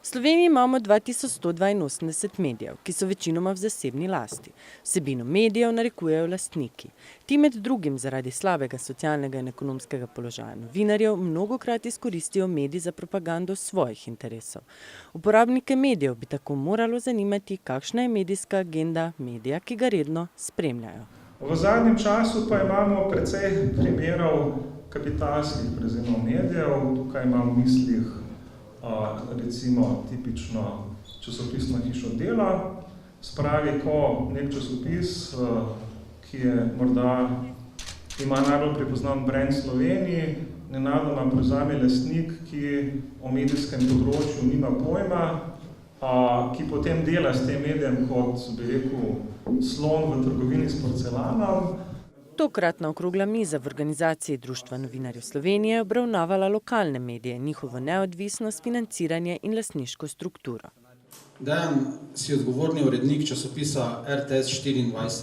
Sloveniji imamo 2182 medijev, ki so večinoma v zasebni lasti. Vsebino medijev narekujejo lastniki. Ti med drugim zaradi slabega socialnega in ekonomskega položaja novinarjev mnogokrat izkoristijo medij za propagando svojih interesov. Uporabnike medijev bi tako moralo zanimati, kakšna je medijska agenda medija, ki ga redno spremljajo. V zadnjem času pa imamo precej primerov kapitalskih prevzemov medijev. Tukaj imam v mislih recimo tipično časopisno hišo Dela. Spravi, ko nek časopis, ki je morda ima najbolj prepoznan brand Sloveniji, nenadoma prevzame lastnik, ki o medijskem področju nima pojma, ki potem dela s tem medijem kot, bi rekel, slon v trgovini s porcelanom. Tokratna okrogla miza v organizaciji Društva novinarjev Slovenije obravnavala lokalne medije, njihovo neodvisnost, financiranje in lastniško strukturo. Dejan, si odgovorni urednik časopisa RTS 24.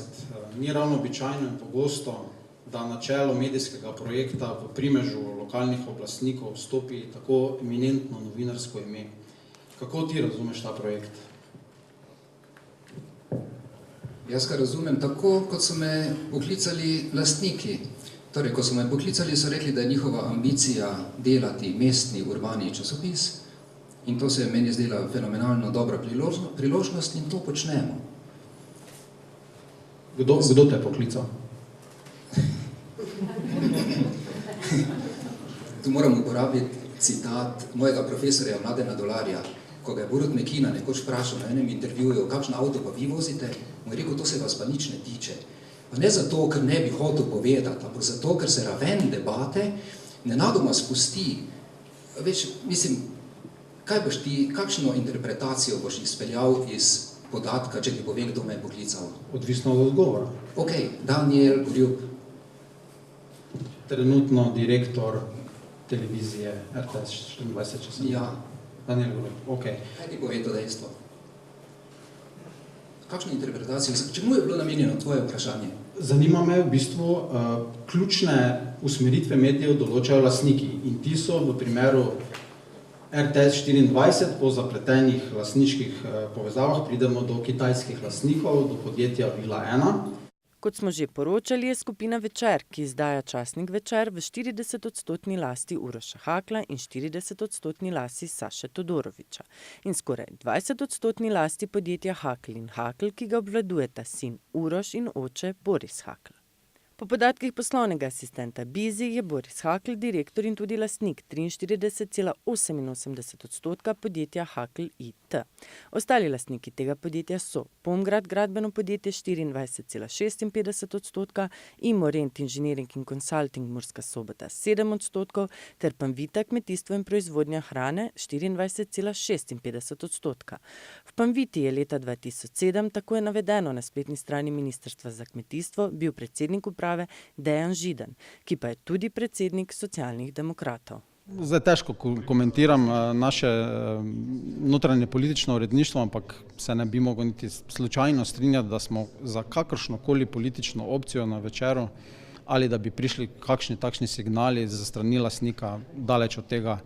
Ni ravno običajno in pogosto, da na čelo medijskega projekta v primežu lokalnih oblastnikov stopi tako eminentno novinarsko ime. Kako ti razumeš ta projekt? Jaz ga razumem tako, kot so me poklicali lastniki. Torej, ko so me poklicali, so rekli, da je njihova ambicija delati mestni, urbani časopis in to se je meni zdela fenomenalno dobra priložnost in to počnemo. Kdo te je poklical? Tu moram uporabiti citat mojega profesorja Mladena Dolarja, ko ga je Borut Mekina nekoč vprašal na enem intervjuju, kakšen avto pa vi vozite, mu je rekel, to se vas pa nič ne tiče. Pa ne zato, ker ne bi hotel povedati, ampak zato, ker se raven debate nenadoma spusti. Veš, mislim, kaj boš ti, kakšno interpretacijo boš izpeljal iz podatka, če ti povem, kdo me je poklical? Odvisno od odgovora. Ok, Daniel Gorjup. Trenutno direktor televizije RTS 24, če sem. Ja. Daniel Gorjup, ok. Kaj ti pove to dejstvo? Kakšno interpretacijo? Čemu je bilo namenjeno tvoje vprašanje? Zanima me v bistvu, ključne usmeritve medijev določajo lastniki in ti so v primeru RTS 24 po zapletenih lastniških povezavah pridemo do kitajskih lastnikov, do podjetja Vila 1. Kot smo že poročali, je skupina Večer, ki izdaja časnik Večer, v 40% lasti Uroša Hakla in 40% lasti Saše Todorovića in skoraj 20% lasti podjetja Hakl in Hakl, ki ga obvladujeta sin Uroš in oče Boris Hakl. Po podatkih poslovnega asistenta Bizi je Boris Hakl direktor in tudi lastnik 43,88% podjetja Hakl IT. Ostali lastniki tega podjetja so Pomgrad gradbeno podjetje 24,56%, Imorent Engineering in Consulting Murska Sobota 7% ter Panvita kmetijstvo in proizvodnja hrane 24,56%. V Panviti je leta 2007, tako je navedeno na spletni strani Ministrstva za kmetijstvo, bil predsednik uprave Dejan Židan, ki pa je tudi predsednik Socialnih demokratov. Zdaj težko komentiram naše notranje politično uredništvo, ampak se ne bi mogel niti slučajno strinjati, da smo za kakršnokoli politično opcijo na Večeru ali da bi prišli kakšni takšni signali za strani lastnika, daleč od tega.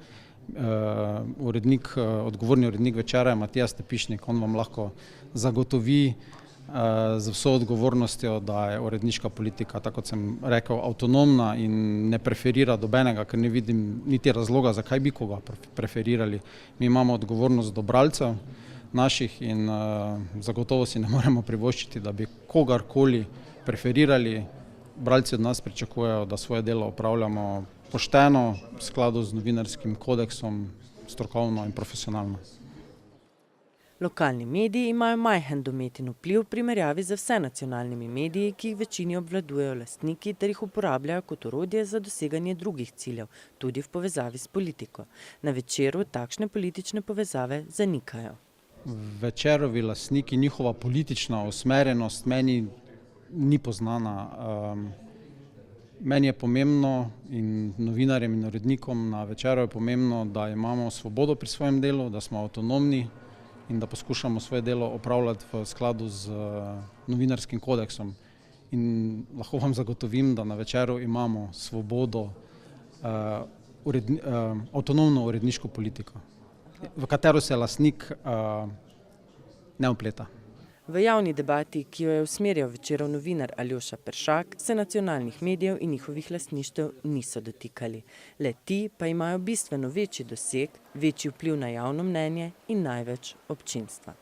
Odgovorni urednik Večera je Matija Stepišnik, on vam lahko zagotovi z vso odgovornostjo, da je uredniška politika, tako kot sem rekel, avtonomna in ne preferira dobenega, ker ne vidim niti razloga, zakaj bi koga preferirali. Mi imamo odgovornost do bralcev naših in zagotovo si ne moremo privoščiti, da bi kogarkoli preferirali. Bralci od nas pričakujejo, da svoje delo opravljamo pošteno, v skladu z novinarskim kodeksom, strokovno in profesionalno. Lokalni mediji imajo majhen domet in vpliv v primerjavi z vsenacionalnimi mediji, ki jih večini obvladujejo lastniki ter jih uporabljajo kot orodje za doseganje drugih ciljev, tudi v povezavi s politiko. Na Večeru takšne politične povezave zanikajo. Večerovi lastniki, njihova politična usmerjenost meni ni poznana. Meni je pomembno in novinarjem in urednikom na Večeru je pomembno, da imamo svobodo pri svojem delu, da smo avtonomni in da poskušamo svoje delo opravljati v skladu z novinarskim kodeksom. In lahko vam zagotovim, da na Večeru imamo svobodo, avtonomno uredniško politiko. v katero se lastnik ne vpleta. V javni debati, ki jo je usmerjal Večerov novinar Aljoša Peršak, se nacionalnih medijev in njihovih lastništev niso dotikali. Le ti pa imajo bistveno večji doseg, večji vpliv na javno mnenje in največ občinstva.